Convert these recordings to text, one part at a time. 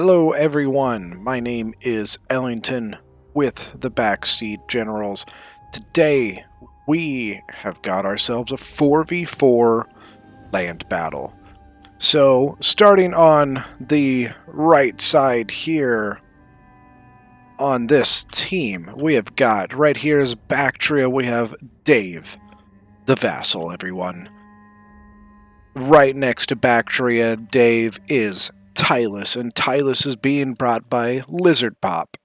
Hello everyone, my name is Ellington with the Backseat Generals. Today we have got ourselves a 4v4 land battle. So starting on the right side here on this team, we have got right here is Bactria, we have Dave, the vassal, everyone. Right next to Bactria, Dave, is Tylis, and Tylis is being brought by Lizard Pop.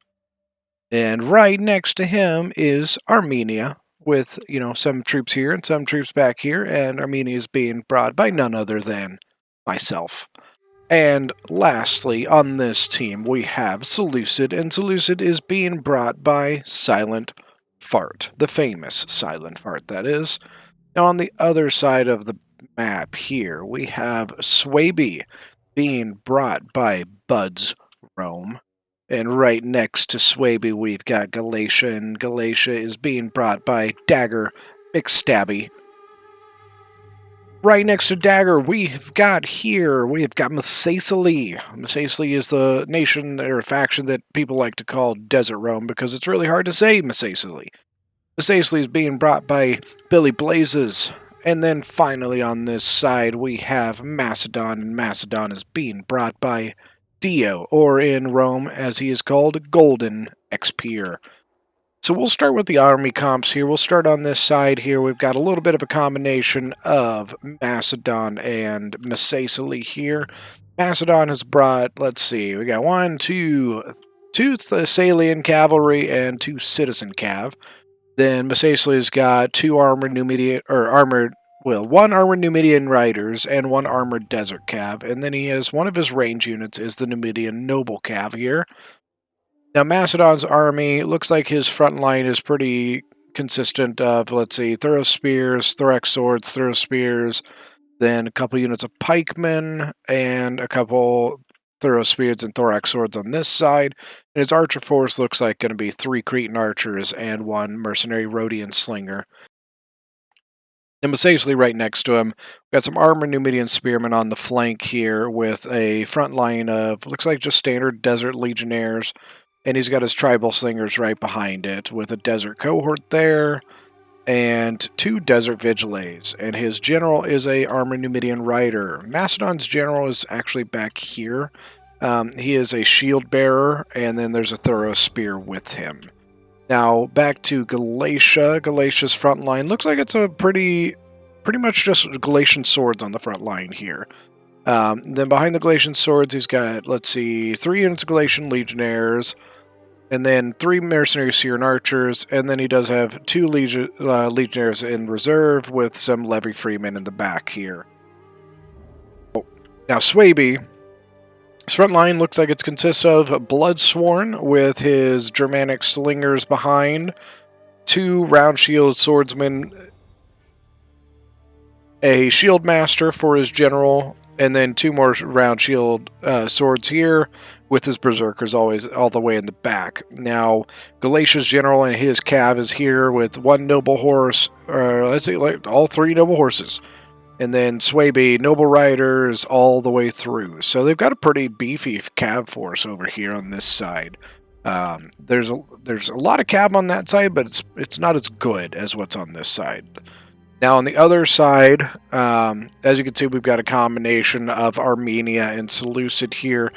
And right next to him is Armenia, with, some troops here and some troops back here, and Armenia is being brought by none other than myself. And lastly, on this team, we have Seleucid, and Seleucid is being brought by Silent Fart, the famous Silent Fart, that is. Now, on the other side of the map here, we have Swaby being brought by Bud's Rome. And right next to Swaby, we've got Galatia, and Galatia is being brought by Dagger McStabby. Right next to Dagger, we've got Masacely. Masacely is the nation or faction that people like to call Desert Rome because it's really hard to say Masacely. Masacely is being brought by Billy Blazes. And then finally on this side, we have Macedon, and Macedon is being brought by Dio, or in Rome, as he is called, Golden Expeer. So we'll start with the army comps here. We'll start on this side here. We've got a little bit of a combination of Macedon and Masacely here. Macedon has brought, let's see, we got two Thessalian cavalry and two citizen cav. Then Masacely's got one armored Numidian riders and one armored desert cav, and then he has one of his range units is the Numidian noble cav here. Now Macedon's army looks like his front line is pretty consistent of, let's see, thorough spears, thorax swords, thorough spears, then a couple units of pikemen, and a couple thorough spears and thorax swords on this side. And his archer force looks like going to be 3 Cretan archers and 1 mercenary Rhodian slinger. And Masacely right next to him, we've got some armored Numidian spearmen on the flank here with a front line of, looks like just standard desert legionnaires. And he's got his tribal slingers right behind it with a desert cohort there and 2 desert vigiles. And his general is a armored Numidian rider. Macedon's general is actually back here. He is a shield bearer, and then there's a thorough spear with him. Now, back to Galatia. Galatia's front line looks like it's a pretty much just Galatian swords on the front line here. Then behind the Galatian swords, he's got, let's see, 3 units of Galatian legionnaires, and then 3 mercenary Syrian archers, and then he does have 2 legionnaires in reserve with some levy freemen in the back here. Now, Swaby, his front line looks like it consists of Bloodsworn with his Germanic slingers behind, 2 round shield swordsmen, a shield master for his general, and then 2 more round shield swords here with his berserkers always all the way in the back. Now, Galatia's general and his cav is here with 1 noble horse, or let's say like all 3 noble horses. And then Swaby, noble riders all the way through. So they've got a pretty beefy cav force over here on this side. There's a lot of cav on that side, but it's not as good as what's on this side. Now on the other side, as you can see, we've got a combination of Armenia and Seleucid here.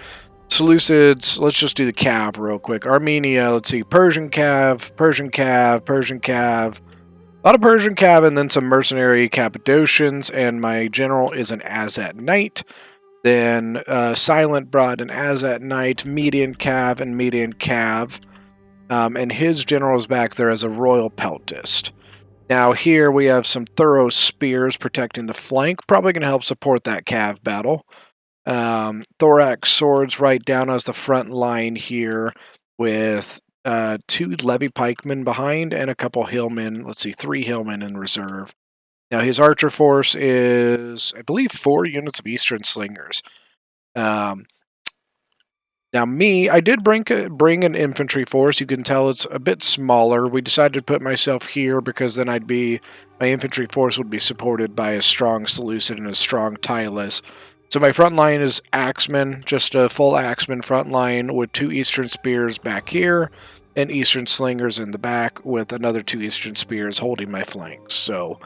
Seleucids, let's just do the cav real quick. Armenia, let's see, Persian cav, Persian cav, Persian cav. A lot of Persian cav and then some mercenary Cappadocians, and my general is an Azat Knight. Then Silent brought an Azat Knight, Median cav, and Median cav. And his general is back there as a Royal Peltist. Now here we have some thorough spears protecting the flank, probably going to help support that cav battle. Thorax swords right down as the front line here with 2 levy pikemen behind and a couple hillmen. Let's see, 3 hillmen in reserve. Now his archer force is, I believe, 4 units of Eastern slingers. Now I did bring an infantry force. You can tell it's a bit smaller. We decided to put myself here because then my infantry force would be supported by a strong Seleucid and a strong Tylis. So my front line is Axemen, just a full Axemen front line with 2 Eastern Spears back here, and Eastern Slingers in the back with another 2 Eastern Spears holding my flanks. So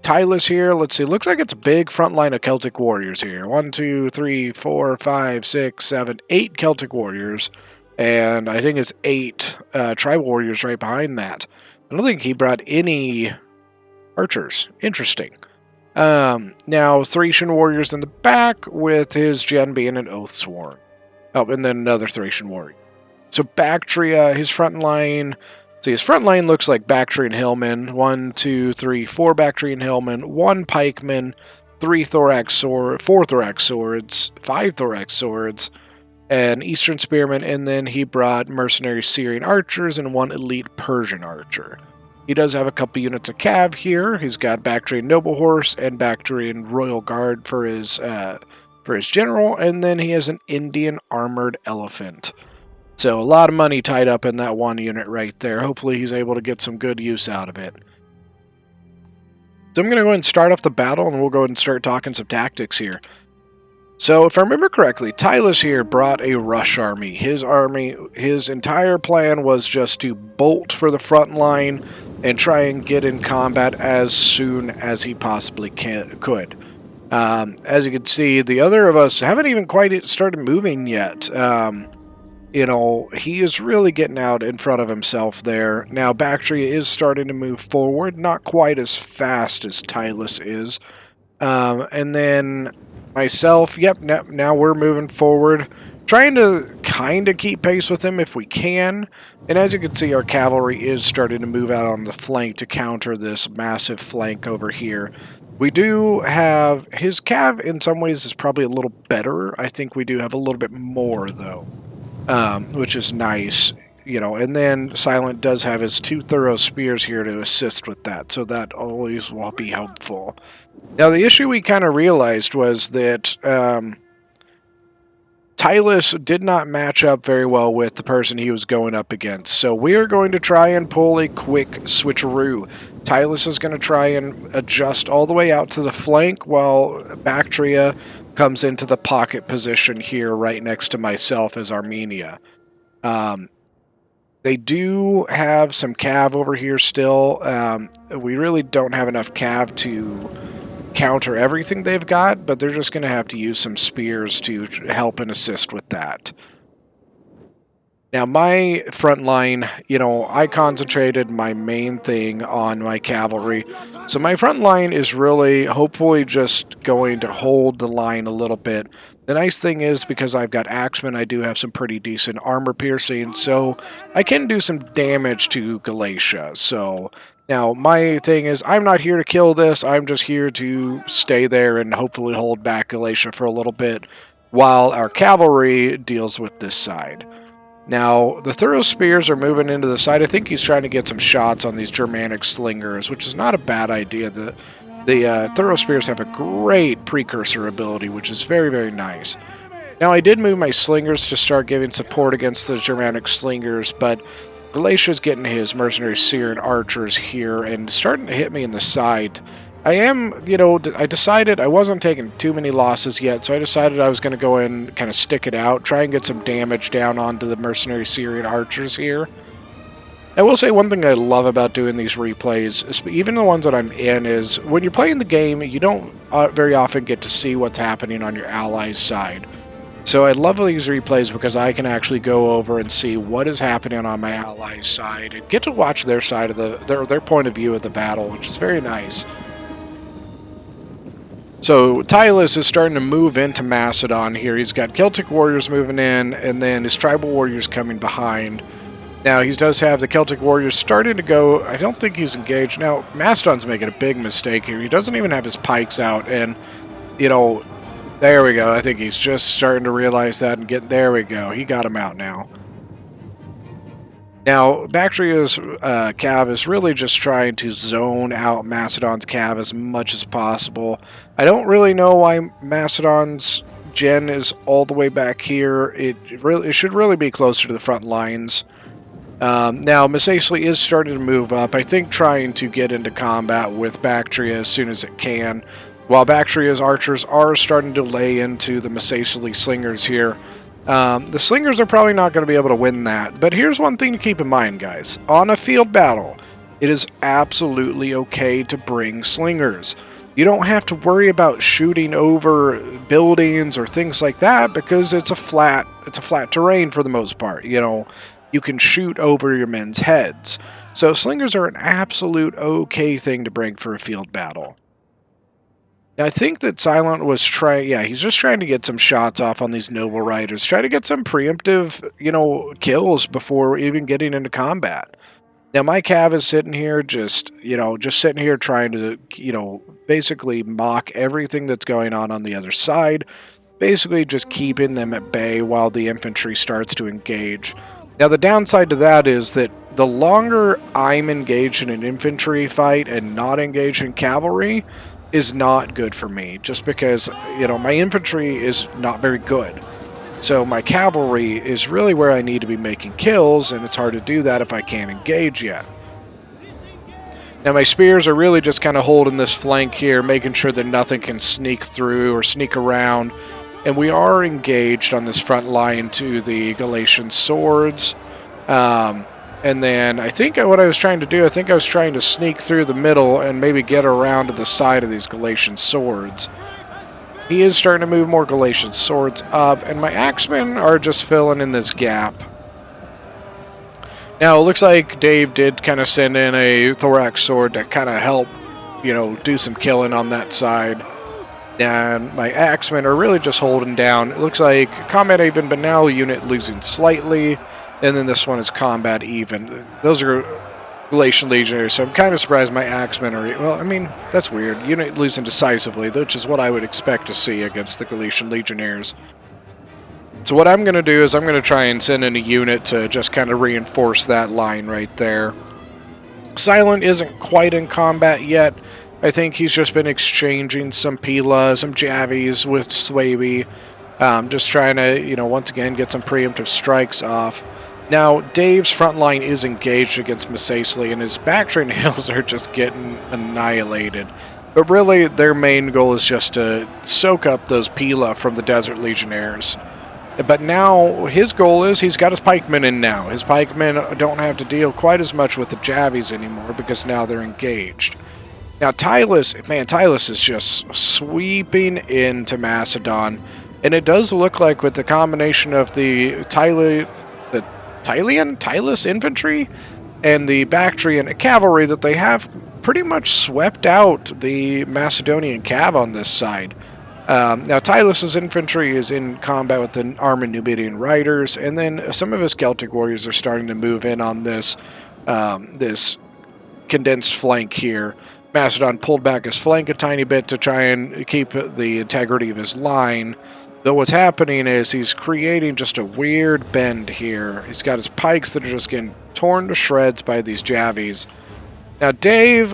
Tylis here, let's see, looks like it's a big front line of Celtic Warriors here. 1, 2, 3, 4, 5, 6, 7, 8 Celtic Warriors, and I think it's 8 Tribal Warriors right behind that. I don't think he brought any archers. Interesting. Now Thracian warriors in the back with his gen being an Oathsworn. Oh, and then another Thracian warrior. So Bactria, his front line. See, his front line looks like Bactrian Hillmen. 1, 2, 3, 4 Bactrian Hillmen, 1 Pikeman, 3 Thorax sword, 4 Thorax swords, 5 Thorax swords, an Eastern Spearman, and then he brought mercenary Syrian archers and 1 elite Persian archer. He does have a couple units of cav here. He's got Bactrian Noble Horse and Bactrian Royal Guard for his general, and then he has an Indian Armored Elephant. So a lot of money tied up in that one unit right there. Hopefully he's able to get some good use out of it. So I'm going to go ahead and start off the battle, and we'll go ahead and start talking some tactics here. So if I remember correctly, Tylis here brought a rush army. His entire plan was just to bolt for the front line and try and get in combat as soon as he possibly could. As you can see, the other of us haven't even quite started moving yet. You know, he is really getting out in front of himself there. Now, Bactria is starting to move forward, not quite as fast as Tylis is. And then myself, yep, now we're moving forward, trying to kind of keep pace with him if we can. And as you can see, our cavalry is starting to move out on the flank to counter this massive flank over here. We do have, his cav in some ways is probably a little better. I think we do have a little bit more though, which is nice. You know, and then Silent does have his 2 thorough spears here to assist with that, so that always will be helpful. Now, the issue we kind of realized was that Tylis did not match up very well with the person he was going up against, so we are going to try and pull a quick switcheroo. Tylis is going to try and adjust all the way out to the flank, while Bactria comes into the pocket position here right next to myself as Armenia. They do have some cav over here still. We really don't have enough cav to counter everything they've got, but they're just going to have to use some spears to help and assist with that. Now, my front line, you know, I concentrated my main thing on my cavalry. So my front line is really, hopefully, just going to hold the line a little bit. The nice thing is, because I've got Axemen, I do have some pretty decent armor piercing, so I can do some damage to Galatia. So now, my thing is, I'm not here to kill this, I'm just here to stay there and hopefully hold back Galatia for a little bit, while our cavalry deals with this side. Now, the Thorough Spears are moving into the side. I think he's trying to get some shots on these Germanic Slingers, which is not a bad idea. The Thorough Spears have a great precursor ability, which is very, very nice. Now, I did move my Slingers to start giving support against the Germanic Slingers, but Galatia's getting his mercenary Syrian archers here and starting to hit me in the side. I decided I wasn't taking too many losses yet, so I decided I was going to go in and kind of stick it out, try and get some damage down onto the mercenary Syrian archers here. I will say one thing I love about doing these replays, even the ones that I'm in, is when you're playing the game, you don't very often get to see what's happening on your allies' side. So I love these replays because I can actually go over and see what is happening on my allies' side and get to watch their side of their point of view of the battle, which is very nice. So Tylis is starting to move into Macedon here. He's got Celtic warriors moving in, and then his tribal warriors coming behind. Now, he does have the Celtic warriors starting to go. I don't think he's engaged. Now, Macedon's making a big mistake here. He doesn't even have his pikes out, and, you know, there we go. I think he's just starting to realize that and there we go. He got him out now. Now, Bactria's cav is really just trying to zone out Macedon's cav as much as possible. I don't really know why Macedon's gen is all the way back here. It should really be closer to the front lines. Now, Mesacely is starting to move up, I think trying to get into combat with Bactria as soon as it can. while Bactria's archers are starting to lay into the Masacely slingers here. The slingers are probably not going to be able to win that, but here's one thing to keep in mind, guys. On a field battle, it is absolutely okay to bring slingers. You don't have to worry about shooting over buildings or things like that because it's a flat terrain for the most part. You know, you can shoot over your men's heads. So slingers are an absolute okay thing to bring for a field battle. I think that Silent was trying, yeah, he's just trying to get some shots off on these noble riders, try to get some preemptive, kills before even getting into combat. Now my cav is sitting here just sitting here trying to, basically mock everything that's going on the other side, basically just keeping them at bay while the infantry starts to engage. Now the downside to that is that the longer I'm engaged in an infantry fight and not engaged in cavalry is not good for me, just because, my infantry is not very good. So my cavalry is really where I need to be making kills, and it's hard to do that if I can't engage yet. Now my spears are really just kind of holding this flank here, making sure that nothing can sneak through or sneak around. And we are engaged on this front line to the Galatian swords. And then I think what I was trying to do, I was trying to sneak through the middle and maybe get around to the side of these Galatian swords. He is starting to move more Galatian swords up, and my axemen are just filling in this gap. Now, it looks like Dave did kind of send in a thorax sword to kind of help, do some killing on that side. And my axemen are really just holding down. It looks like combat even, but now unit losing slightly. And then this one is combat even. Those are Galatian Legionnaires, so I'm kind of surprised my axemen are... Well, I mean, that's weird. Unit losing decisively, which is what I would expect to see against the Galatian Legionnaires. So what I'm going to do is I'm going to try and send in a unit to just kind of reinforce that line right there. Silent isn't quite in combat yet. I think he's just been exchanging some Pila, some Javies with Swaby. Just trying to, once again, get some preemptive strikes off. Now, Dave's front line is engaged against Masacely, and his Bactrian hills are just getting annihilated. But really, their main goal is just to soak up those Pila from the Desert Legionnaires. But now, his goal is he's got his pikemen in now. His pikemen don't have to deal quite as much with the Javies anymore because now they're engaged. Now, Tylis is just sweeping into Macedon. And it does look like with the combination of the Tylis infantry and the Bactrian cavalry that they have pretty much swept out the Macedonian cav on this side. Now Tylus's infantry is in combat with the armored Numidian riders, and then some of his Celtic warriors are starting to move in on this this condensed flank here. Macedon pulled back his flank a tiny bit to try and keep the integrity of his line. Though what's happening is he's creating just a weird bend here. He's got his pikes that are just getting torn to shreds by these Javies. Now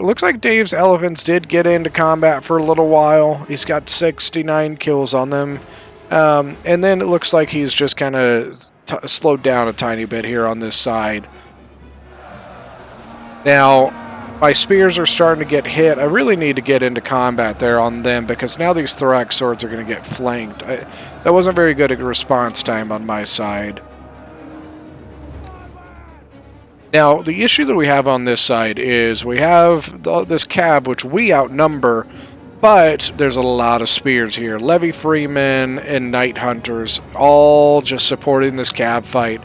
looks like Dave's elephants did get into combat for a little while. He's got 69 kills on them. And then it looks like he's just kind of slowed down a tiny bit here on this side. Now, my spears are starting to get hit. I really need to get into combat there on them because now these thorax swords are going to get flanked. That wasn't very good at response time on my side. Now, the issue that we have on this side is we have this cav, which we outnumber, but there's a lot of spears here. Levy Freemen and Night Hunters all just supporting this cav fight.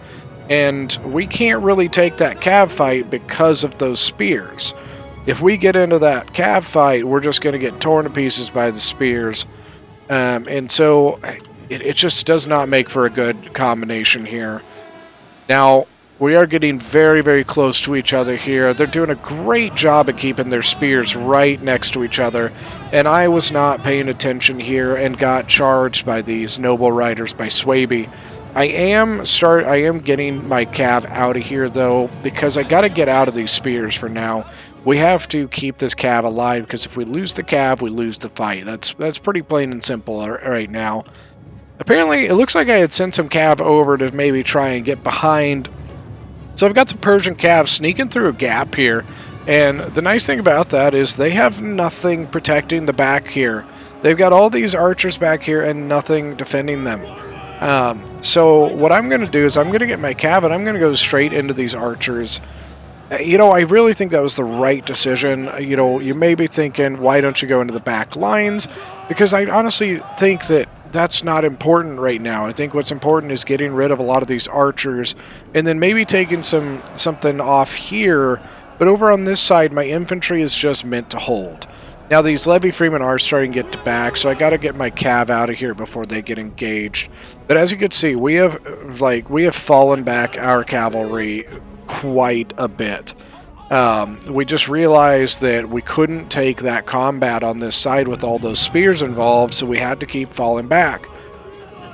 And we can't really take that cav fight because of those spears. If we get into that cav fight, we're just going to get torn to pieces by the spears. And so it just does not make for a good combination here. Now, we are getting very, very close to each other here. They're doing a great job at keeping their spears right next to each other. And I was not paying attention here and got charged by these noble riders by Swaby. I am getting my cav out of here, though, because I got to get out of these spears for now. We have to keep this cav alive, because if we lose the cav, we lose the fight. That's pretty plain and simple right now. Apparently, it looks like I had sent some cav over to maybe try and get behind. So I've got some Persian cav sneaking through a gap here. And the nice thing about that is they have nothing protecting the back here. They've got all these archers back here and nothing defending them. So what I'm going to do is I'm going to get my cav and I'm going to go straight into these archers. You know, I really think that was the right decision. You know, you may be thinking, why don't you go into the back lines? Because I honestly think that that's not important right now. I think what's important is getting rid of a lot of these archers and then maybe taking something off here. But over on this side, my infantry is just meant to hold. Now these Levy Freemen are starting to get back, so I got to get my cav out of here before they get engaged. But as you can see, we have fallen back our cavalry quite a bit. We just realized that we couldn't take that combat on this side with all those spears involved, so we had to keep falling back.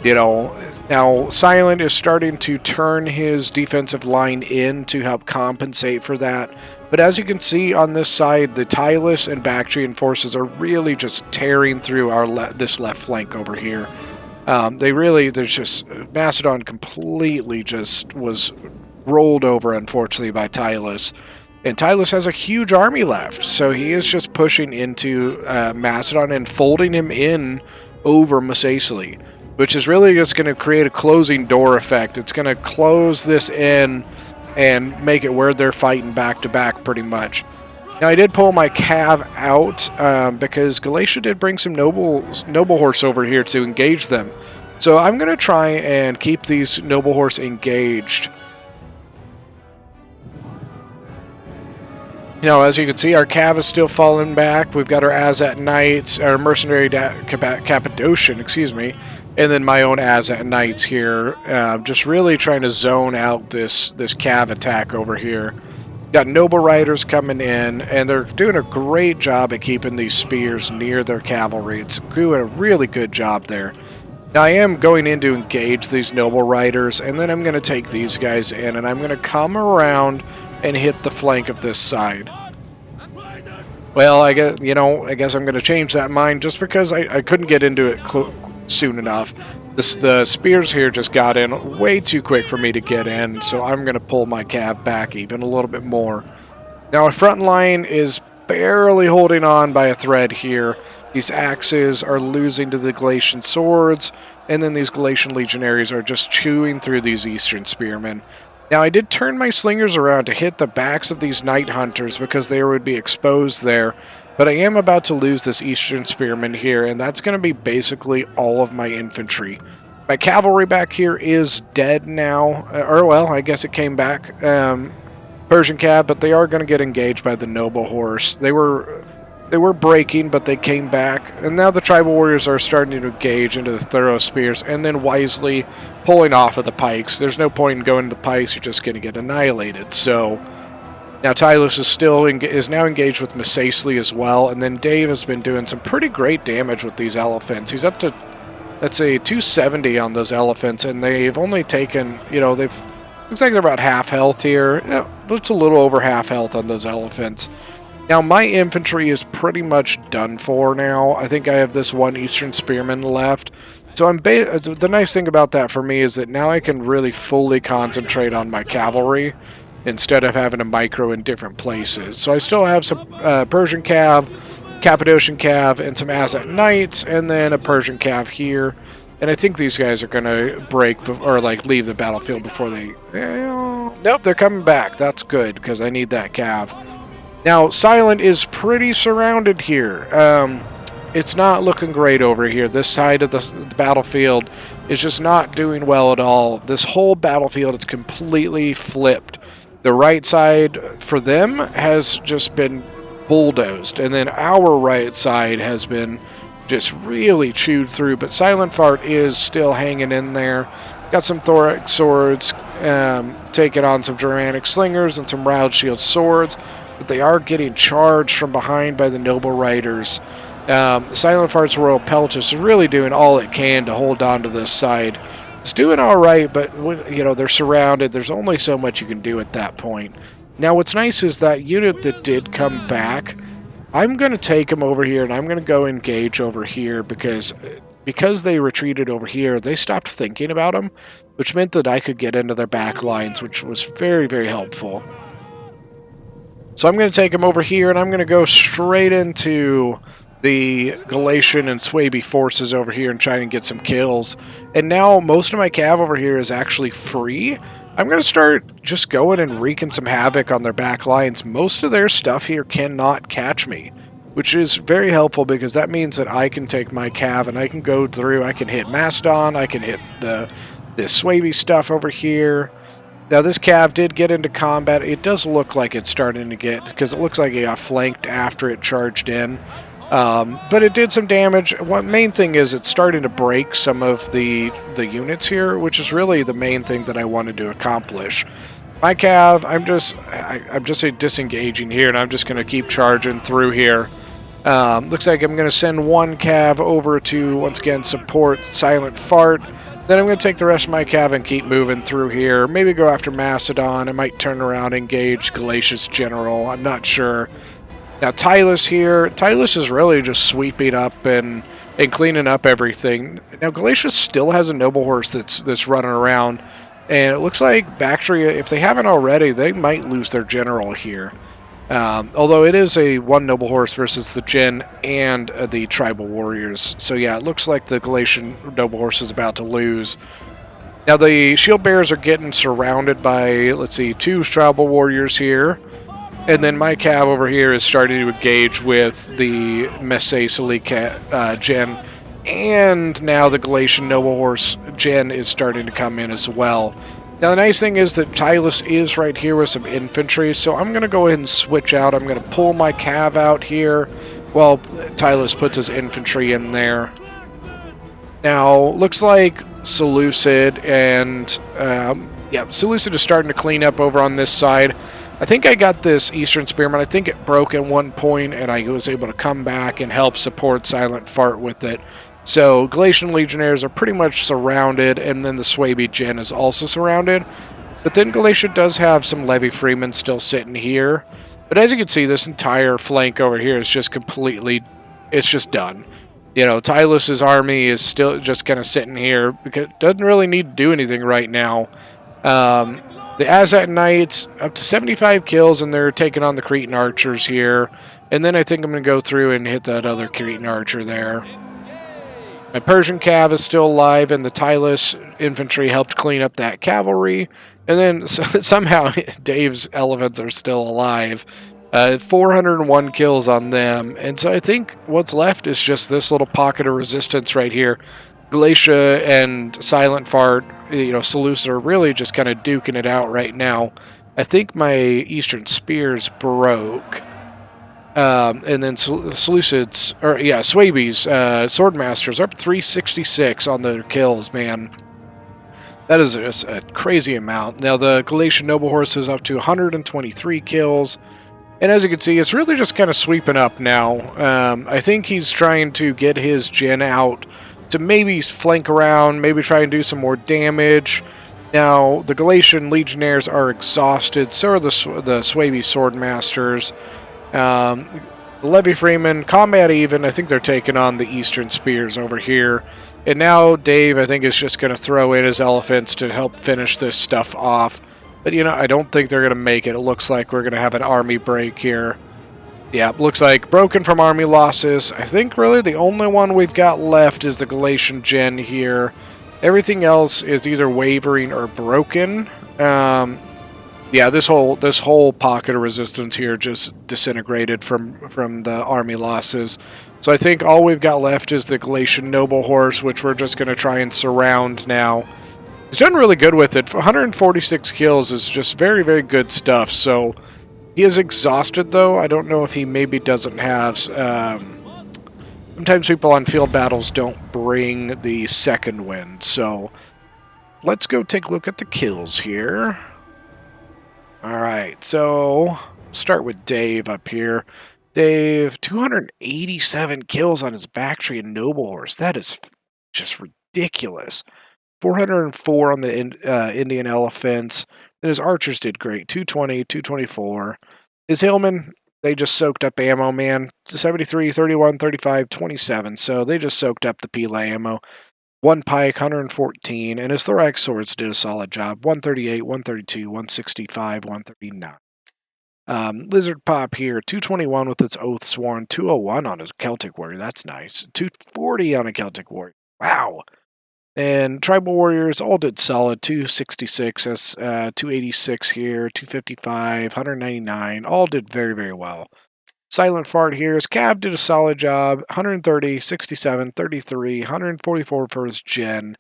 You know, now Silent is starting to turn his defensive line in to help compensate for that. But as you can see on this side, the Tylis and Bactrian forces are really just tearing through this left flank over here. There's just Macedon completely just was rolled over, unfortunately, by Tylis. And Tylis has a huge army left, so he is just pushing into Macedon and folding him in over Macesali, which is really just going to create a closing door effect. It's going to close this in and make it where they're fighting back to back pretty much. Now I did pull my cav out because Galatia did bring some noble horse over here to engage them. So I'm going to try and keep these noble horse engaged. You know, as you can see, our cav is still falling back. We've got our Azat Knights, our mercenary Cappadocian, excuse me, and then my own Azat Knights here, just really trying to zone out this cav attack over here. Got noble riders coming in, and they're doing a great job at keeping these spears near their cavalry. It's doing a really good job there. Now I am going in to engage these noble riders, and then I'm going to take these guys in, and I'm going to come around and hit the flank of this side. Well, I guess I'm going to change that mind just because I couldn't get into it soon enough. The spears here just got in way too quick for me to get in, so I'm going to pull my cav back even a little bit more. Now our front line is barely holding on by a thread here. These axes are losing to the Galatian swords, and then these Galatian legionaries are just chewing through these Eastern spearmen. Now, I did turn my slingers around to hit the backs of these night hunters because they would be exposed there, but I am about to lose this Eastern spearman here, and that's going to be basically all of my infantry. My cavalry back here is dead now, or well, I guess it came back, Persian cav, but they are going to get engaged by the noble horse. They were breaking, but they came back, and now the tribal warriors are starting to engage into the thorough spears, and then wisely pulling off of the pikes. There's no point in going to the pikes; you're just going to get annihilated. So now Tylis is now engaged with Macesali as well, and then Dave has been doing some pretty great damage with these elephants. He's up to, let's say, 270 on those elephants, and they've only taken, looks like they're about half health here. Yeah, it's a little over half health on those elephants. Now, my infantry is pretty much done for now. I think I have this one Eastern Spearman left. So the nice thing about that for me is that now I can really fully concentrate on my cavalry instead of having a micro in different places. So I still have some Persian cav, Cappadocian cav, and some Azat Knights, and then a Persian cav here. And I think these guys are going to break or leave the battlefield before they... Nope, they're coming back. That's good because I need that cav. Now, Silent is pretty surrounded here. It's not looking great over here. This side of the battlefield is just not doing well at all. This whole battlefield is completely flipped. The right side for them has just been bulldozed, and then our right side has been just really chewed through. But Silent Fart is still hanging in there. Got some thorax swords, taking on some Germanic slingers and some round shield swords. But they are getting charged from behind by the noble riders. Silent Fart's Royal Peltis is really doing all it can to hold on to this side. It's doing all right, but they're surrounded. There's only so much you can do at that point. Now, what's nice is that unit that did come back, I'm going to take them over here, and I'm going to go engage over here because they retreated over here, they stopped thinking about them, which meant that I could get into their back lines, which was very, very helpful. So I'm going to take them over here, and I'm going to go straight into the Galatian and Swaby forces over here and trying to get some kills. And now most of my cav over here is actually free. I'm going to start just going and wreaking some havoc on their back lines. Most of their stuff here cannot catch me, which is very helpful because that means that I can take my cav and I can go through. I can hit Mastodon, I can hit this Swaby stuff over here. Now this cav did get into combat. It does look like it's starting to get, because it looks like it got flanked after it charged in. But it did some damage. One main thing is it's starting to break some of the units here, which is really the main thing that I wanted to accomplish. My cav, I'm just disengaging here, and I'm just going to keep charging through here. Looks like I'm going to send one cav over to, once again, support Silent Fart. Then I'm going to take the rest of my cav and keep moving through here. Maybe go after Macedon. I might turn around and engage Galatia's General. I'm not sure. Now Tylis here. Tylis is really just sweeping up and cleaning up everything. Now Galatia still has a noble horse that's running around. And it looks like Bactria, if they haven't already, they might lose their general here. Although it is a one noble horse versus the Jin and the tribal warriors. So yeah, it looks like the Galatian noble horse is about to lose. Now the shield bearers are getting surrounded by, let's see, 2 tribal warriors here. And then my cav over here is starting to engage with the Messe Salika Jin. And now the Galatian noble horse Jin is starting to come in as well. Now the nice thing is that Tylis is right here with some infantry, so I'm going to go ahead and switch out. I'm going to pull my cav out here while Tylis puts his infantry in there. Now, looks like Seleucid and, Seleucid is starting to clean up over on this side. I think I got this Eastern Spearman. I think it broke at one point, and I was able to come back and help support Silent Fart with it. So, Galatian Legionnaires are pretty much surrounded, and then the Swaby Jin is also surrounded. But then Galatia does have some Levy Freemen still sitting here. But as you can see, this entire flank over here is just completely, it's just done. You know, Tylus's army is still just kind of sitting here because it doesn't really need to do anything right now. The Azat Knights, up to 75 kills, and they're taking on the Cretan Archers here. And then I think I'm going to go through and hit that other Cretan Archer there. My Persian Cav is still alive, and the Tylis infantry helped clean up that cavalry. And then somehow Dave's elephants are still alive. 401 kills on them. And so I think what's left is just this little pocket of resistance right here. Galatia and Silent Fart, Seleucid are really just kind of duking it out right now. I think my Eastern Spears broke. And then Seleucid's, Swaby's Swordmasters are up 366 on their kills, man. That is just a crazy amount. Now the Galatian Noble Horse is up to 123 kills. And as you can see, it's really just kind of sweeping up now. I think he's trying to get his Jin out to maybe flank around, maybe try and do some more damage. Now, the Galatian Legionnaires are exhausted, so are the Swaby Swordmasters. The Levy Freeman, combat even, I think they're taking on the Eastern Spears over here. And now Dave, I think, is just going to throw in his elephants to help finish this stuff off. But, I don't think they're going to make it. It looks like we're going to have an army break here. Yeah, looks like broken from army losses. I think really the only one we've got left is the Galatian Jin here. Everything else is either wavering or broken. Yeah, this whole pocket of resistance here just disintegrated from the army losses. So I think all we've got left is the Galatian Noble Horse, which we're just going to try and surround now. He's done really good with it. 146 kills is just very, very good stuff. So he is exhausted, though. I don't know if he maybe doesn't have... sometimes people on field battles don't bring the second wind. So let's go take a look at the kills here. Alright, so start with Dave up here. Dave, 287 kills on his Bactrian Noble Horse. That is just ridiculous. 404 on the Indian Elephants. Then his archers did great. 220, 224. His hillmen, they just soaked up ammo, man. 73, 31, 35, 27. So they just soaked up the Pila ammo. One pike, 114. And his thorax swords did a solid job. 138, 132, 165, 139. Lizard Pop here, 221 with its Oath Sworn, 201 on his Celtic Warrior. That's nice. 240 on a Celtic Warrior. Wow. And Tribal Warriors all did solid. 266, 286 here, 255, 199. All did very, very well. Silent Fart here. His Cav did a solid job. 130, 67, 33, 144 for his Gen.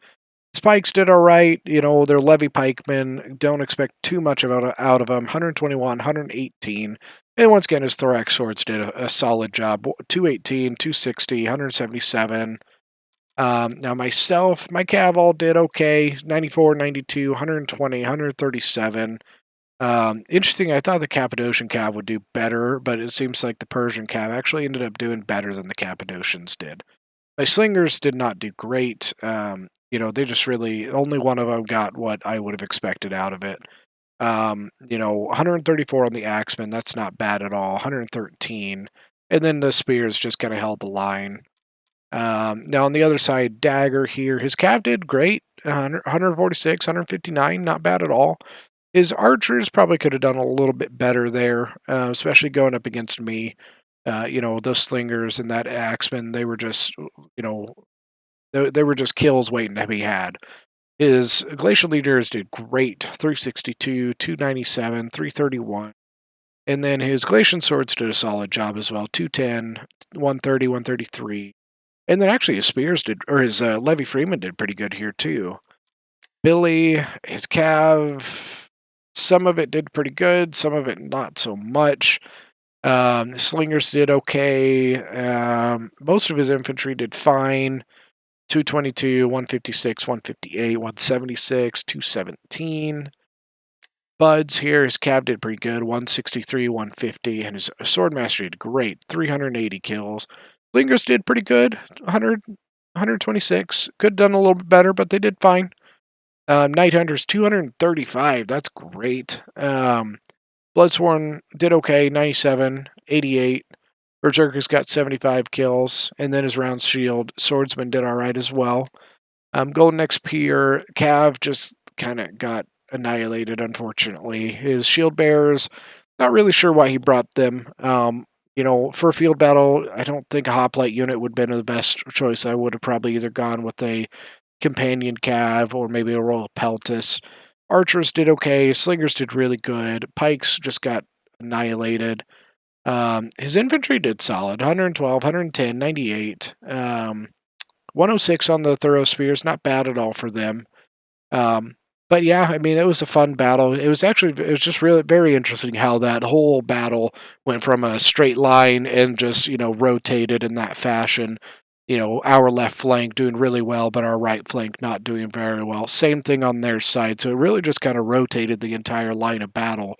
Spikes did all right. You know, they're levy pikemen. Don't expect too much out of them. 121, 118. And once again, his Thorax Swords did a solid job. 218, 260, 177. Now myself, my Cav all did okay. 94, 92, 120, 137. Interesting, I thought the Cappadocian Cav would do better, but it seems like the Persian Cav actually ended up doing better than the Cappadocians did. My Slingers did not do great. They just really, only one of them got what I would have expected out of it. 134 on the Axeman, that's not bad at all. 113. And then the Spears just kind of held the line. Now on the other side, Dagger here, his Cav did great. 146, 159, not bad at all. His archers probably could have done a little bit better there, especially going up against me. Those slingers and that axeman, they were just, they were just kills waiting to be had. His glacial leaders did great, 362, 297, 331. And then his Glacian swords did a solid job as well, 210, 130, 133. And then actually his spears did, or his Levy Freeman did pretty good here too. Billy, his Cav, some of it did pretty good, some of it not so much. The Slingers did okay. Most of his infantry did fine. 222, 156, 158, 176, 217. Buds here, his Cav did pretty good. 163, 150, and his Swordmaster did great. 380 kills. Slingers did pretty good. 100, 126. Could have done a little bit better, but they did fine. Night Hunters 235. That's great. Bloodsworn did okay. 97, 88. Berserker's got 75 kills, and then his round shield swordsman did all right as well. Golden XP Cav just kind of got annihilated, unfortunately. His shield bearers, not really sure why he brought them. For a field battle, I don't think a hoplite unit would have been the best choice. I would have probably either gone with a companion Cav or maybe a Royal Peltis. Archers did okay. Slingers did really good. Pikes just got annihilated. His infantry did solid. 112, 110, 98. 106 on the Thorough Spears. Not bad at all for them. But yeah, I mean, it was a fun battle. It was just really very interesting how that whole battle went from a straight line and just, rotated in that fashion. Our left flank doing really well, but our right flank not doing very well. Same thing on their side. So it really just kind of rotated the entire line of battle.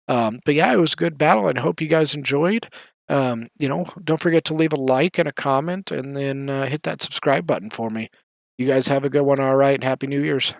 But yeah, it was a good battle, and I hope you guys enjoyed. Don't forget to leave a like and a comment, and then hit that subscribe button for me. You guys have a good one, all right, and Happy New Year's.